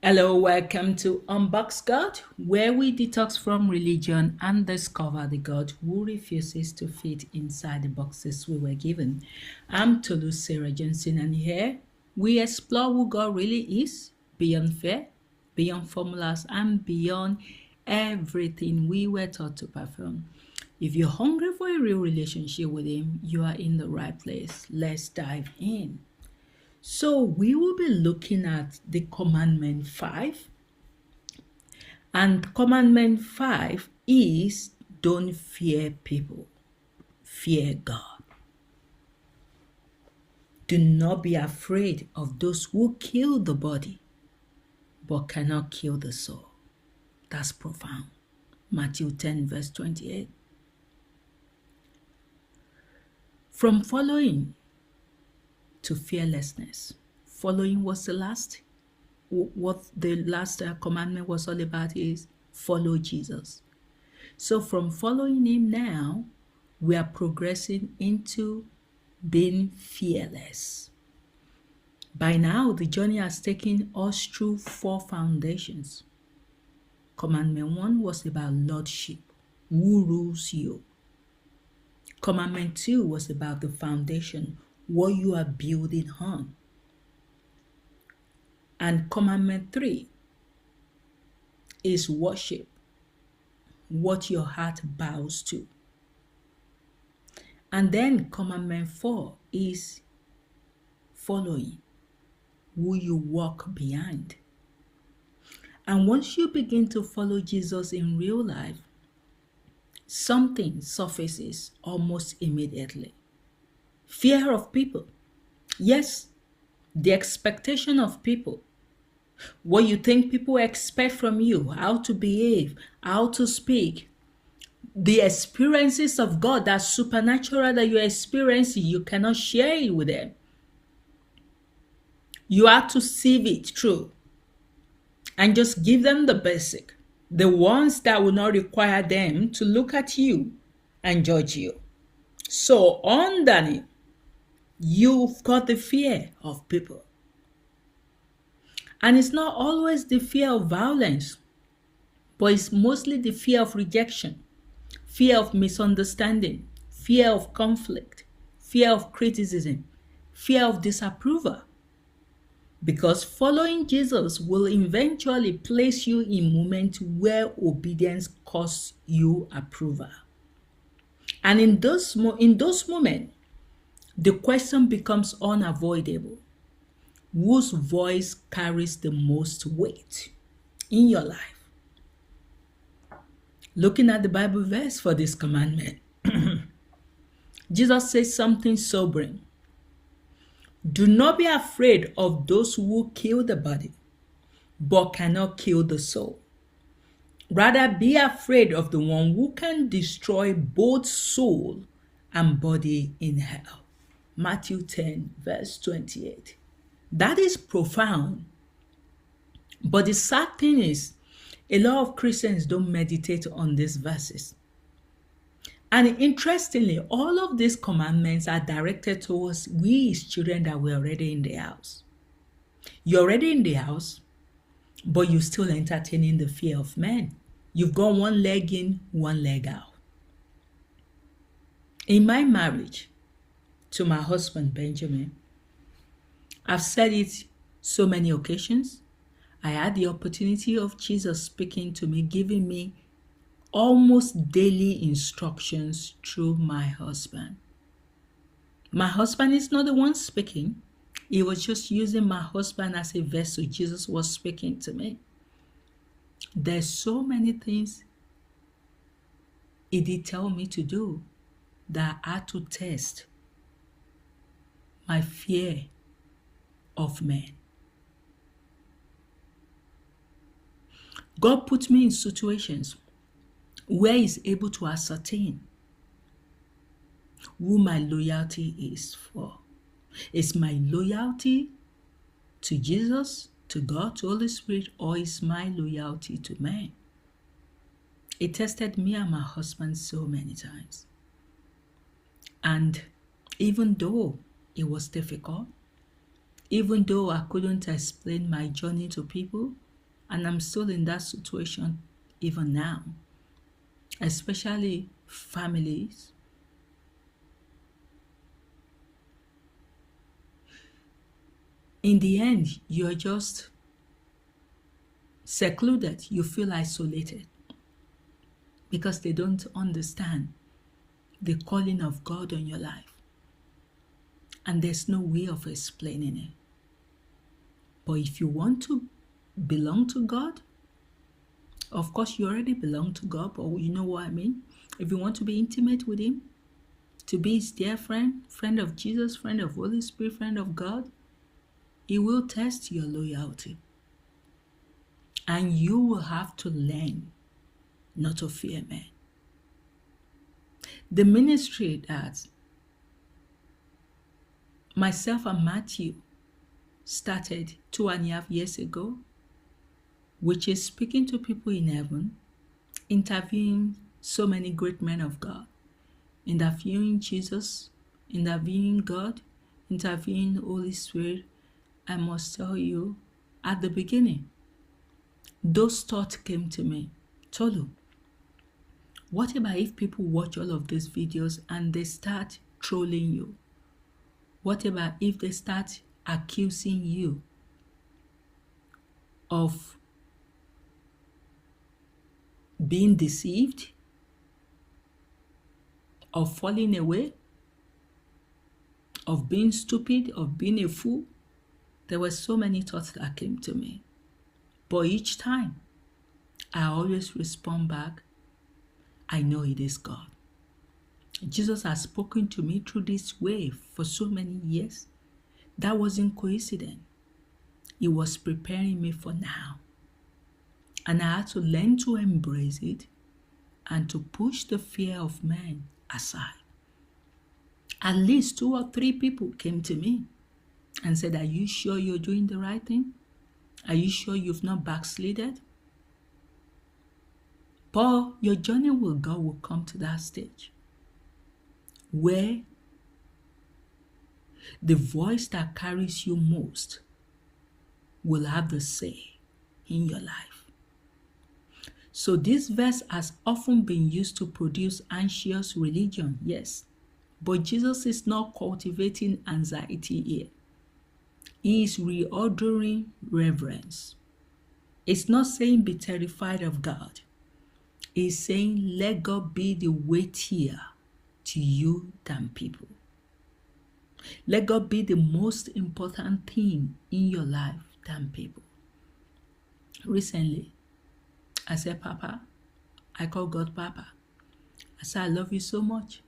Hello, welcome to Unboxed God, where we detox from religion and discover the God who refuses to fit inside the boxes we were given. I'm Tolu Sarah Johnson, and here we explore who God really is beyond fear, beyond formulas, and beyond everything we were taught to perform. If you're hungry for a real relationship with Him, you are in the right place. Let's dive in. So we will be looking at the Commandment 5. And Commandment 5 is don't fear people, fear God. Do not be afraid of those who kill the body, but cannot kill the soul. That's profound. Matthew 10, verse 28. From following to fearlessness. Following was the last. What the last commandment was all about is follow Jesus. So from following him now, we are progressing into being fearless. By now, the journey has taken us through 4 foundations. Commandment 1 was about lordship. Who rules you? Commandment 2 was about the foundation, what you are building on. And Commandment 3 is worship, what your heart bows to. And then Commandment 4 is following, who you walk behind. And once you begin to follow Jesus in real life, something surfaces almost immediately. Fear of people. Yes, the expectation of people. What you think people expect from you, how to behave, how to speak. The experiences of God that's supernatural that you're experiencing, you cannot share it with them. You have to sieve it through and just give them the basic, the ones that will not require them to look at you and judge you. So underneath, you've got the fear of people. And it's not always the fear of violence, but it's mostly the fear of rejection, fear of misunderstanding, fear of conflict, fear of criticism, fear of disapproval. Because following Jesus will eventually place you in moments where obedience costs you approval. And in those moments, the question becomes unavoidable. Whose voice carries the most weight in your life? Looking at the Bible verse for this commandment, Jesus says something sobering. Do not be afraid of those who kill the body, but cannot kill the soul. Rather, be afraid of the one who can destroy both soul and body in hell. Matthew 10, verse 28. That is profound. But the sad thing is, a lot of Christians don't meditate on these verses. And interestingly, all of these commandments are directed towards we as children that were already in the house. You're already in the house, but you're still entertaining the fear of men. You've got one leg in, one leg out. In my marriage to my husband, Benjamin, I've said it so many occasions. I had the opportunity of Jesus speaking to me, giving me almost daily instructions through my husband. My husband is not the one speaking. He was just using my husband as a vessel. Jesus was speaking to me. There's so many things he did tell me to do that I had to test my fear of men. God put me in situations where he's able to ascertain who my loyalty is for. Is my loyalty to Jesus, to God, to Holy Spirit, or is my loyalty to man? It tested me and my husband so many times. And even though it was difficult, even though I couldn't explain my journey to people, And I'm still in that situation even now, especially families. In the end, you're just secluded. You feel isolated because they don't understand the calling of God on your life. And there's no way of explaining it. But if you want to belong to God, of course you already belong to God, but you know what I mean? If you want to be intimate with Him, to be His dear friend, friend of Jesus, friend of Holy Spirit, friend of God, He will test your loyalty. And you will have to learn not to fear men. The ministry that myself and Matthew started 2.5 years ago, which is speaking to people in heaven, interviewing so many great men of God, interviewing Jesus, interviewing God, interviewing Holy Spirit. I must tell you, at the beginning, those thoughts came to me. Tolu, what about if people watch all of these videos and they start trolling you? What about if they start accusing you of being deceived, of falling away, of being stupid, of being a fool? There were so many thoughts that came to me. But each time, I always respond back, I know it is God. Jesus has spoken to me through this way for so many years. That wasn't coincidence. He was preparing me for now. And I had to learn to embrace it and to push the fear of man aside. At least 2 or 3 people came to me and said, are you sure you're doing the right thing? Are you sure you've not backslided? But your journey with God will come to that stage where the voice that carries you most will have the say in your life. So this verse has often been used to produce anxious religion, yes. But Jesus is not cultivating anxiety here. He is reordering reverence. It's not saying be terrified of God. It's saying let God be the weightier to you than people. Let God be the most important thing in your life than people. Recently, I said, Papa, I call God Papa. I said, I love you so much.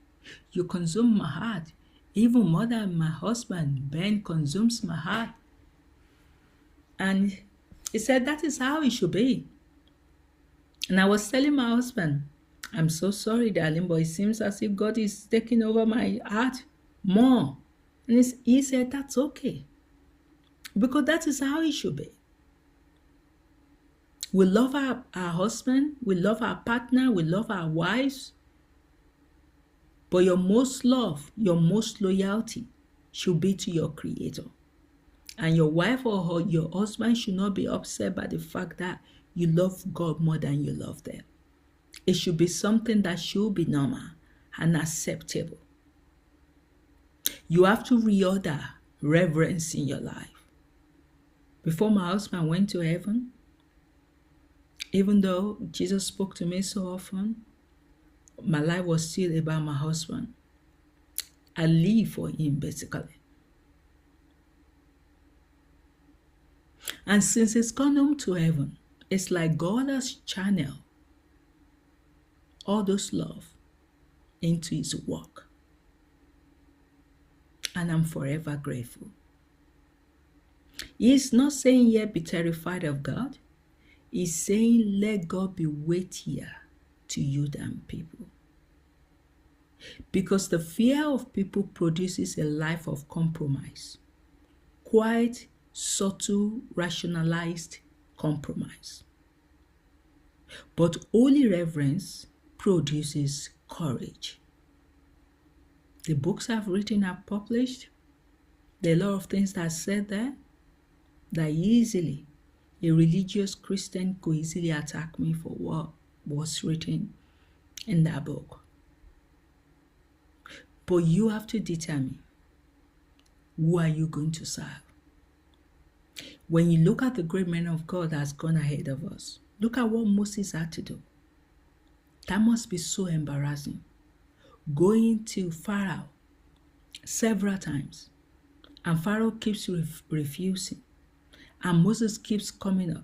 You consume my heart. Even more than my husband, Ben, consumes my heart. And he said, that is how it should be. And I was telling my husband, I'm so sorry, darling, but it seems as if God is taking over my heart more. And he said, that's okay. Because that is how it should be. We love our husband, we love our partner, we love our wives. But your most love, your most loyalty should be to your Creator. And your wife or your husband should not be upset by the fact that you love God more than you love them. It should be something that should be normal and acceptable. You have to reorder reverence in your life. Before my husband went to heaven, even though Jesus spoke to me so often, my life was still about my husband. I live for him, basically. And since he's gone home to heaven, it's like God has channeled all those love into his work. And I'm forever grateful. He's not saying here be terrified of God. He's saying let God be weightier to you than people. Because the fear of people produces a life of compromise. Quite subtle, rationalized compromise. But holy reverence produces courage. The books I've written are published. There are a lot of things that are said there that easily A religious Christian could easily attack me for what was written in that book. But you have to determine, who are you going to serve? When you look at the great men of God that has gone ahead of us, look at what Moses had to do. That must be so embarrassing. Going to Pharaoh several times, and Pharaoh keeps refusing, and Moses keeps coming up.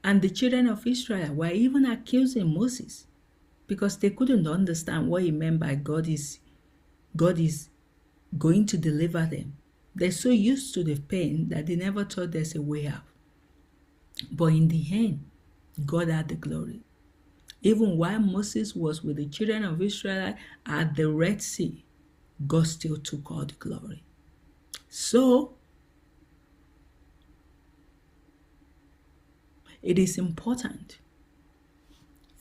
And the children of Israel were even accusing Moses because they couldn't understand what he meant by God is going to deliver them. They're so used to the pain that they never thought there's a way out. But in the end, God had the glory. Even while Moses was with the children of Israel at the Red Sea, God still took all the glory. So, it is important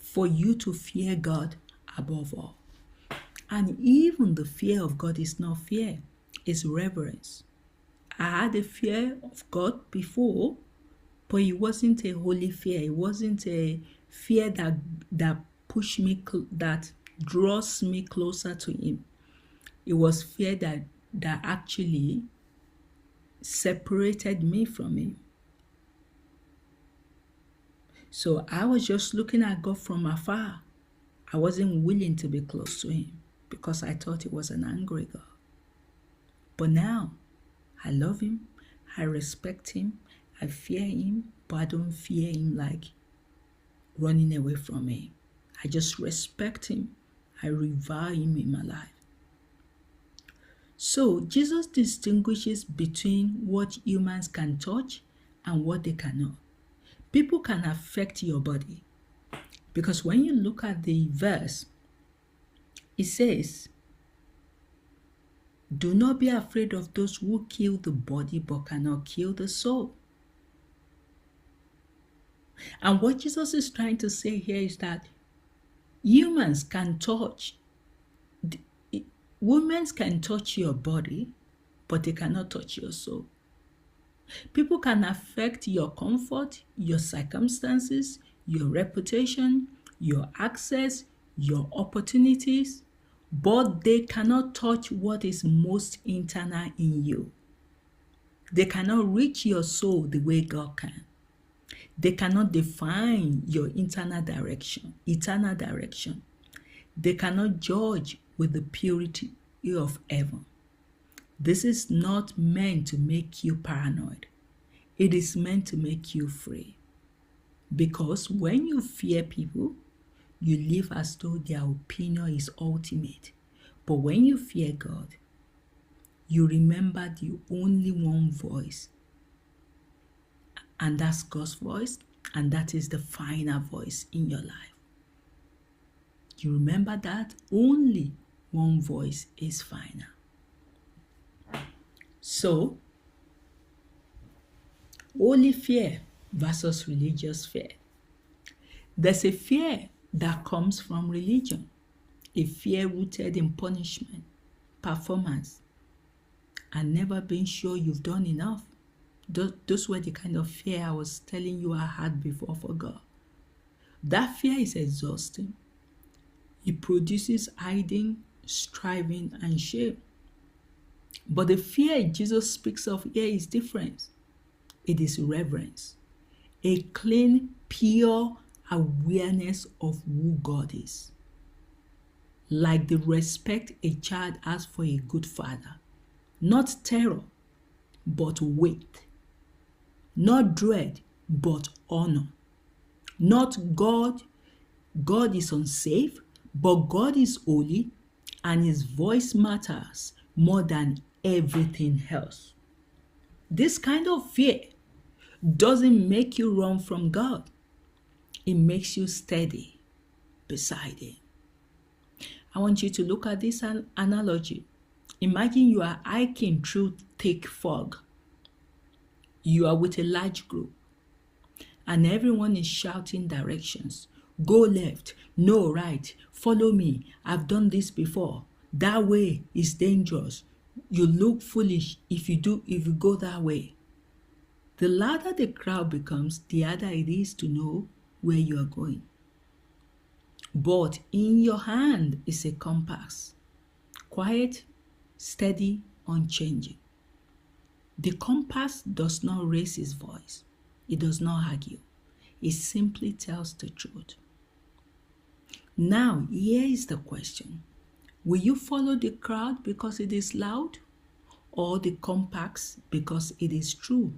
for you to fear God above all. And even the fear of God is not fear, it's reverence. I had a fear of God before, but it wasn't a holy fear. It wasn't a fear that pushed me, that draws me closer to Him. It was fear that actually separated me from Him. So I was just looking at God from afar. I wasn't willing to be close to Him because I thought He was an angry God. But now, I love Him, I respect Him, I fear Him, but I don't fear Him like running away from Him. I just respect Him, I revere Him in my life. So Jesus distinguishes between what humans can touch and what they cannot. People can affect your body, because when you look at the verse, it says, do not be afraid of those who kill the body but cannot kill the soul. And what Jesus is trying to say here is that humans can touch, women can touch your body, but they cannot touch your soul. People can affect your comfort, your circumstances, your reputation, your access, your opportunities, but they cannot touch what is most internal in you. They cannot reach your soul the way God can. They cannot define your eternal direction. They cannot judge with the purity of heaven. This is not meant to make you paranoid. It is meant to make you free. Because when you fear people, you live as though their opinion is ultimate. But when you fear God, you remember the only one voice. And that's God's voice, and that is the final voice in your life. You remember that only one voice is final. So, holy fear versus religious fear. There's a fear that comes from religion, a fear rooted in punishment, performance, and never being sure you've done enough. Those were the kind of fear I was telling you I had before for God. That fear is exhausting. It produces hiding, striving, and shame. But the fear Jesus speaks of here is different. It is reverence, a clean, pure awareness of who God is. Like the respect a child has for a good father. Not terror, but weight. Not dread, but honor. Not God is unsafe, but God is holy, and His voice matters more than everything else. This kind of fear doesn't make you run from God. It makes you steady beside Him. I want you to look at this analogy. Imagine you are hiking through thick fog. You are with a large group, and everyone is shouting directions. Go left, no right, follow me. I've done this before. That way is dangerous. You look foolish if you go that way. The louder the crowd becomes, the harder it is to know where you are going. But in your hand is a compass, quiet, steady, unchanging. The compass does not raise its voice. It does not argue. It simply tells the truth. Now, here is the question. Will you follow the crowd because it is loud, or the compass because it is true?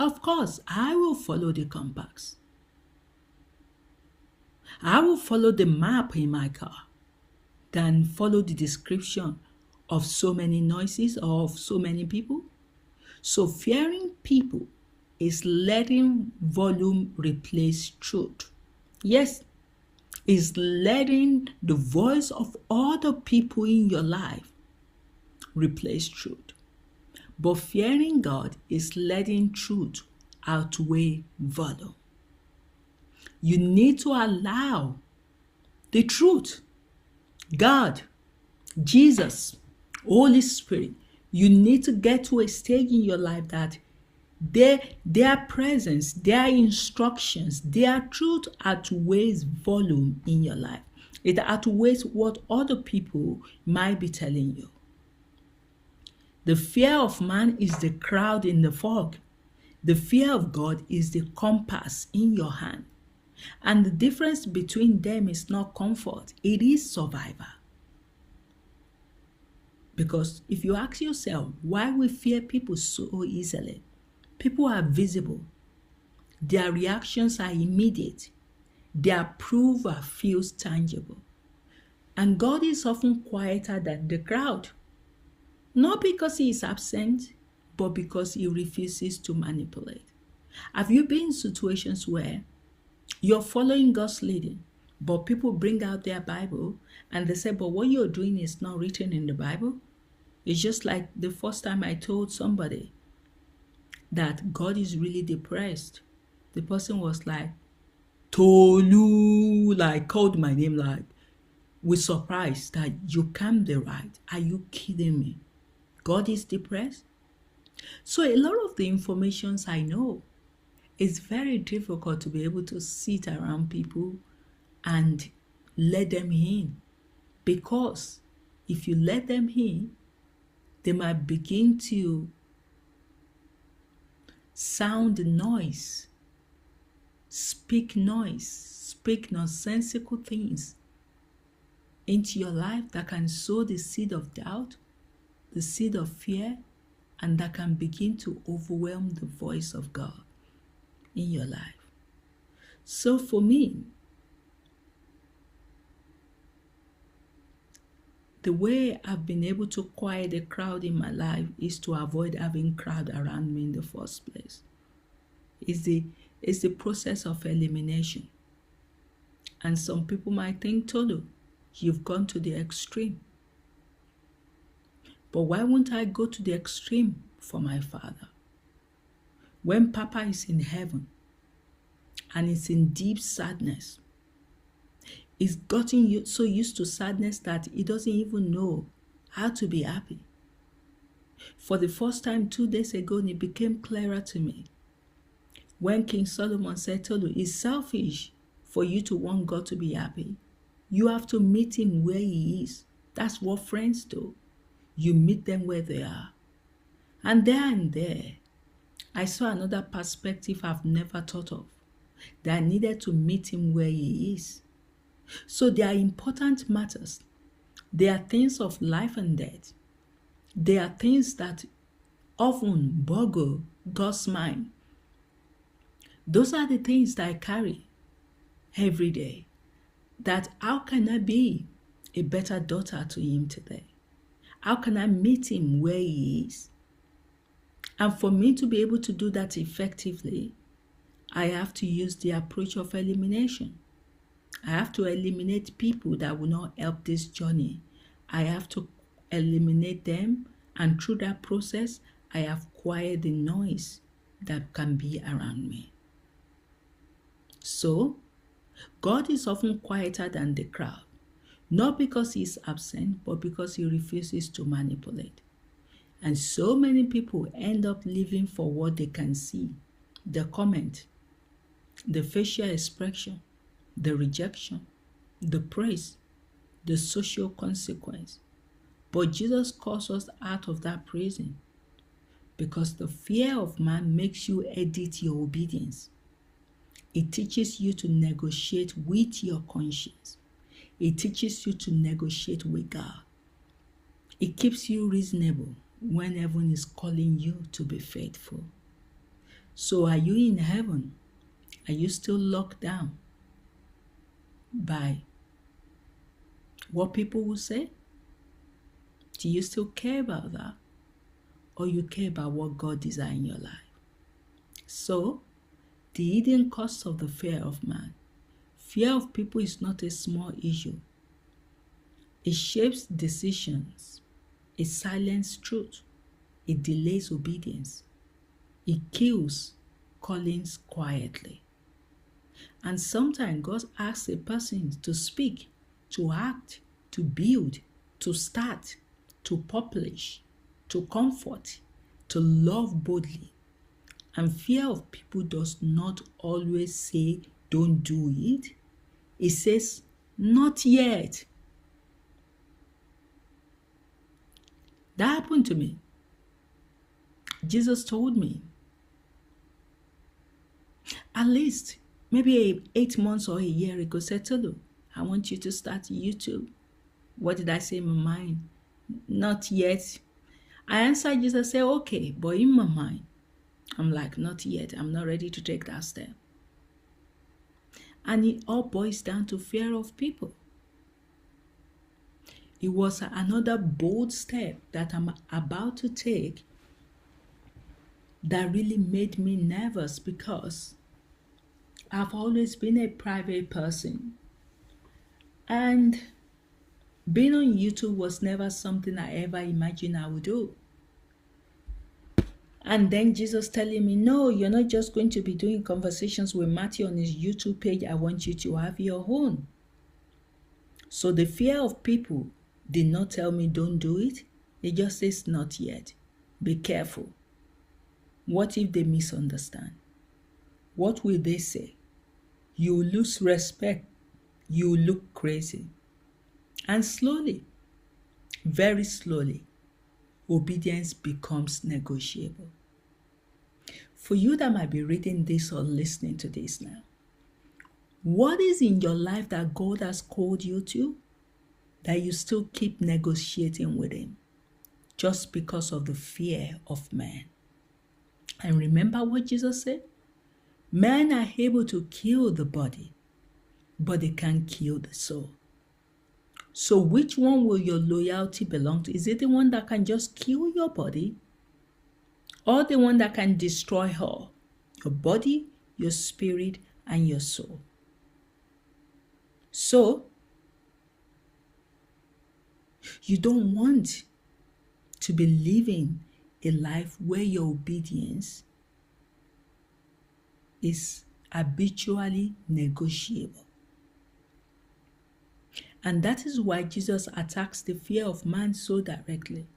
Of course, I will follow the compass. I will follow the map in my car than follow the description of so many noises or of so many people. So fearing people is letting volume replace truth. Yes, is letting the voice of other people in your life replace truth. But fearing God is letting truth outweigh volume. You need to allow the truth, God, Jesus, Holy Spirit. You need to get to a stage in your life that their presence, their instructions, their truth outweighs volume in your life. It outweighs what other people might be telling you. The fear of man is the crowd in the fog. The fear of God is the compass in your hand. And the difference between them is not comfort, it is survival. Because if you ask yourself why we fear people so easily, people are visible. Their reactions are immediate. Their approval feels tangible. And God is often quieter than the crowd. Not because he is absent, but because he refuses to manipulate. Have you been in situations where you're following God's leading, but people bring out their Bible and they say, but what you're doing is not written in the Bible? It's just like the first time I told somebody that God is really depressed. The person was like, Tolu, like called my name, like with surprise that you can't be right. Are you kidding me? God is depressed? So a lot of the informations I know, it's very difficult to be able to sit around people and let them in. Because if you let them in, they might begin to sound noise, speak nonsensical things into your life that can sow the seed of doubt, the seed of fear, and that can begin to overwhelm the voice of God in your life. So for me, the way I've been able to quiet the crowd in my life is to avoid having crowd around me in the first place. It's the process of elimination. And some people might think, Tolu, you've gone to the extreme. But why won't I go to the extreme for my Father? When Papa is in heaven and is in deep sadness, he's gotten so used to sadness that he doesn't even know how to be happy. For the first time 2 days ago, it became clearer to me when King Solomon said, Tolu, it's selfish for you to want God to be happy. You have to meet him where he is. That's what friends do. You meet them where they are. And there, I saw another perspective I've never thought of, that I needed to meet him where he is. So there are important matters. There are things of life and death. There are things that often boggle God's mind. Those are the things that I carry every day. That how can I be a better daughter to him today? How can I meet him where he is? And for me to be able to do that effectively, I have to use the approach of elimination. I have to eliminate people that will not help this journey. I have to eliminate them, and through that process, I have quieted the noise that can be around me. So, God is often quieter than the crowd, not because he is absent, but because he refuses to manipulate. And so many people end up living for what they can see, the comment, the facial expression, the rejection, the praise, the social consequence. But Jesus calls us out of that prison because the fear of man makes you edit your obedience. It teaches you to negotiate with your conscience. It teaches you to negotiate with God. It keeps you reasonable when heaven is calling you to be faithful. So are you in heaven? Are you still locked down by what people will say? Do you still care about that? Or you care about what God desires in your life? So, the hidden cost of the fear of man. Fear of people is not a small issue. It shapes decisions. It silences truth. It delays obedience. It kills callings quietly. And sometimes God asks a person to speak, to act, to build, to start, to publish, to comfort, to love boldly. And fear of people does not always say, don't do it. It says, not yet. That happened to me. Jesus told me, at least maybe 8 months or a year ago, said, Tolu, I want you to start YouTube. What did I say in my mind? Not yet. I answered Jesus, say, okay, but in my mind, I'm like, not yet. I'm not ready to take that step. And it all boils down to fear of people. It was another bold step that I'm about to take that really made me nervous because I've always been a private person. And being on YouTube was never something I ever imagined I would do. And then Jesus telling me, no, you're not just going to be doing conversations with Matthew on his YouTube page. I want you to have your own. So the fear of people did not tell me don't do it. It just says not yet. Be careful. What if they misunderstand? What will they say? You will lose respect. You will look crazy. And slowly, very slowly, obedience becomes negotiable. For you that might be reading this or listening to this now, what is in your life that God has called you to that you still keep negotiating with Him just because of the fear of man? And remember what Jesus said? Men are able to kill the body, but they can't kill the soul. So which one will your loyalty belong to? Is it the one that can just kill your body or the one that can destroy all? Your body, your spirit, and your soul. So, you don't want to be living a life where your obedience is habitually negotiable. And that is why Jesus attacks the fear of man so directly,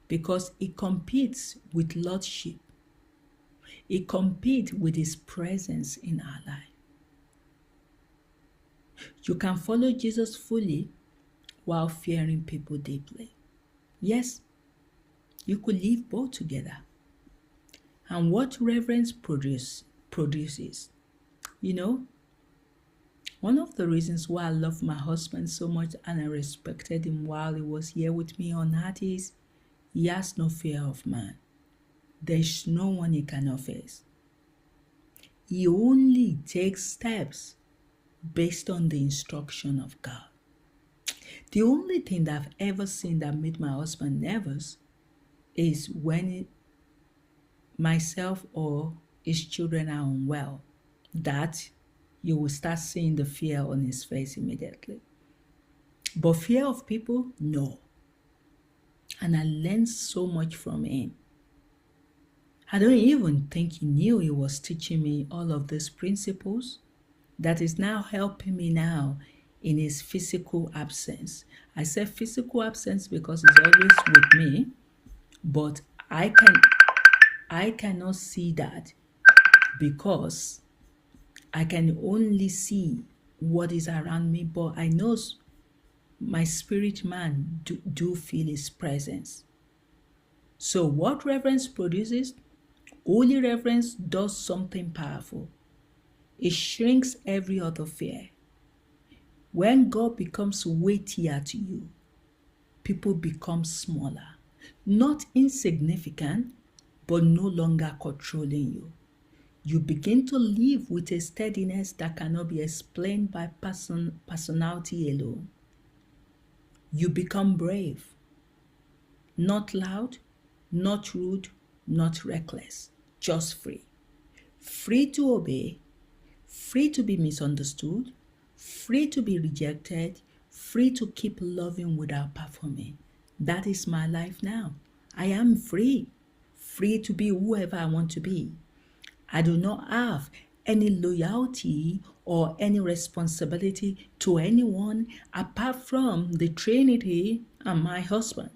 because it competes with lordship. It competes with His presence in our life. You can follow Jesus fully while fearing people deeply. Yes, you could live both together. And what reverence produces, one of the reasons why I love my husband so much and I respected him while he was here with me on earth is he has no fear of man. There's no one he cannot face. He only takes steps based on the instruction of God. The only thing that I've ever seen that made my husband nervous is when myself or his children are unwell. That you will start seeing the fear on his face immediately. But fear of people, no. And I learned so much from him. I don't even think he knew he was teaching me all of these principles that is now helping me now in his physical absence. I said physical absence because he's always with me, But I cannot see that because I can only see what is around me, but I know my spirit man do feel his presence. So what reverence produces? Holy reverence does something powerful. It shrinks every other fear. When God becomes weightier to you, people become smaller. Not insignificant, but no longer controlling you. You begin to live with a steadiness that cannot be explained by personality alone. You become brave, not loud, not rude, not reckless, just free. Free to obey, free to be misunderstood, free to be rejected, free to keep loving without performing. That is my life now. I am free, free to be whoever I want to be. I do not have any loyalty or any responsibility to anyone apart from the Trinity and my husband.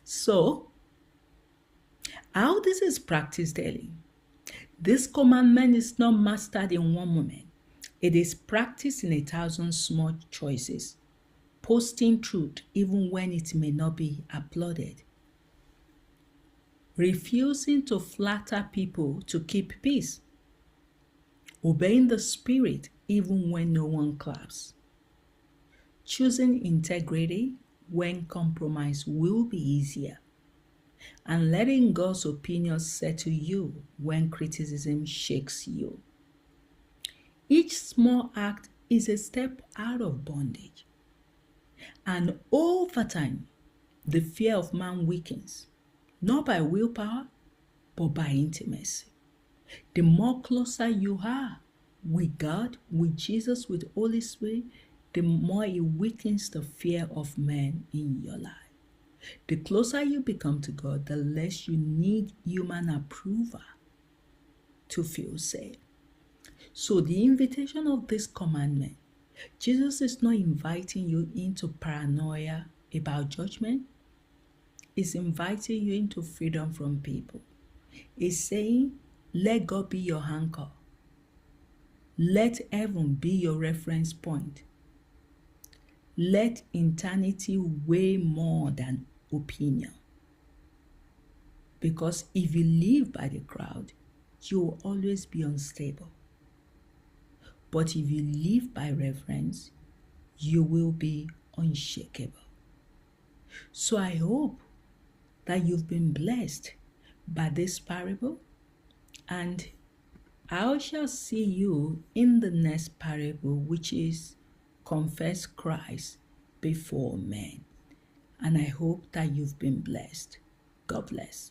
So, how this is practiced daily? This commandment is not mastered in one moment. It is practiced in 1,000 small choices, posting truth even when it may not be applauded, refusing to flatter people to keep peace, obeying the Spirit even when no one claps, choosing integrity when compromise will be easier, and letting God's opinion settle you when criticism shakes you. Each small act is a step out of bondage. And over time, the fear of man weakens, not by willpower, but by intimacy. The more closer you are with God, with Jesus, with Holy Spirit, the more it weakens the fear of man in your life. The closer you become to God, the less you need human approval to feel safe. So the invitation of this commandment, Jesus is not inviting you into paranoia about judgment. He's inviting you into freedom from people. He's saying, let God be your anchor. Let heaven be your reference point. Let eternity weigh more than opinion. Because if you live by the crowd, you will always be unstable. But if you live by reverence, you will be unshakable. So I hope that you've been blessed by this parable, and I shall see you in the next parable, which is confess Christ before men. And I hope that you've been blessed. God bless.